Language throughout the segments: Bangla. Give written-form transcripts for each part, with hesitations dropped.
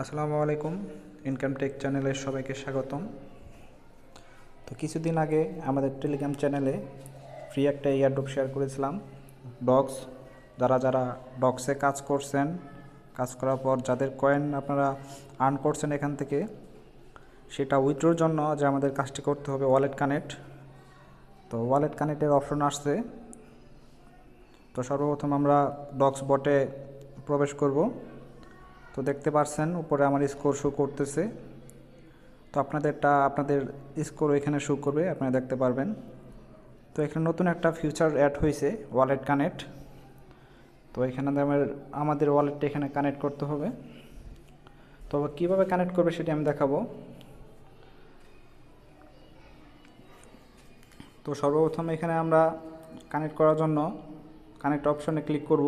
আসসালামু আলাইকুম। ইনকাম টেক চ্যানেলে সবাইকে স্বাগতম। তো কিছুদিন আগে আমাদের টেলিগ্রাম চ্যানেলে ফ্রি একটা এয়ারড্রপ শেয়ার করেছিলাম। ডক্স, যারা যারা ডক্সে কাজ করছেন, কাজ করার পর যাদের কয়েন আপনারা আর্ন করছেন এখান থেকে, সেটা উইথড্রোর জন্য যে আমাদের কাজটি করতে হবে ওয়ালেট কানেক্ট। তো ওয়ালেট কানেক্টের অপশন আসছে। তো সর্বপ্রথম আমরা ডক্স বটে প্রবেশ করব। তো দেখতে পাচ্ছেন উপরে আমার স্কোর শো করতেছে। তো আপনাদের স্কোর এখানে শো করবে, আপনারা দেখতে পারবেন। তো এখানে নতুন একটা ফিচার অ্যাড হয়েছে ওয়ালেট কানেক্ট। তো এখানে আমাদের ওয়ালেটটা এখানে কানেক্ট করতে হবে। তো কীভাবে কানেক্ট করবে সেটি আমি দেখাবো। তো সর্বপ্রথম এখানে আমরা কানেক্ট করার জন্য কানেক্ট অপশনে ক্লিক করব।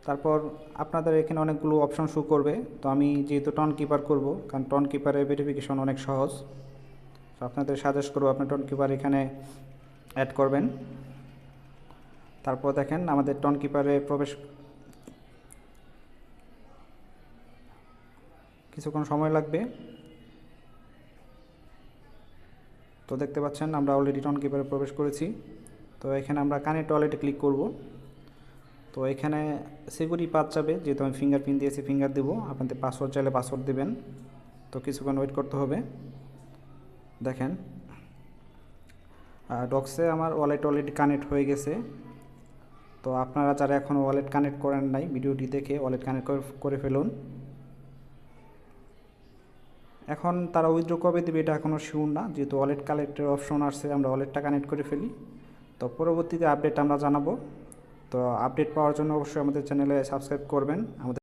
তারপর আপনাদের এখানে অনেকগুলো অপশন শো করবে। তো আমি যেহেতু টন কিপার করব, কারণ টন কিপারের ভেরিফিকেশন অনেক সহজ। তো আপনাদের সাজেস্ট করবো আপনি টন কিপার এখানে অ্যাড করবেন। তারপর দেখেন আমাদের টন কিপারে প্রবেশ কিছুক্ষণ সময় লাগবে। তো দেখতে পাচ্ছেন আমরা অলরেডি টন কিপারে প্রবেশ করেছি। তো এখানে আমরা কানেক্ট ওয়ালেটে ক্লিক করব। তো এখানে সিকিউরিটি পাথ যাবে, যেহেতু আমি ফিঙ্গারপ্রিন্ট দিয়েছি ফিঙ্গার দেবো, আপনাদের পাসওয়ার্ড চাইলে পাসওয়ার্ড দেবেন। তো কিছুক্ষণ ওয়েট করতে হবে। দেখেন ডক্সে আমার ওয়ালেট অলরেডি কানেক্ট হয়ে গেছে। তো আপনারা যারা এখনও ওয়ালেট কানেক্ট করেন নাই, ভিডিওটি দেখে ওয়ালেট কানেক্ট করে ফেলুন। এখন তারা উইথড্র কবে দেবে এটা এখনও শিওর না, যেহেতু ওয়ালেট কানেক্টের অপশন আসছে, আমরা ওয়ালেটটা কানেক্ট করে ফেলি। তো পরবর্তীতে আপডেট আমরা জানাবো। তো আপডেট পাওয়ার জন্য অবশ্যই আমাদের চ্যানেলে সাবস্ক্রাইব করবেন। আমাদের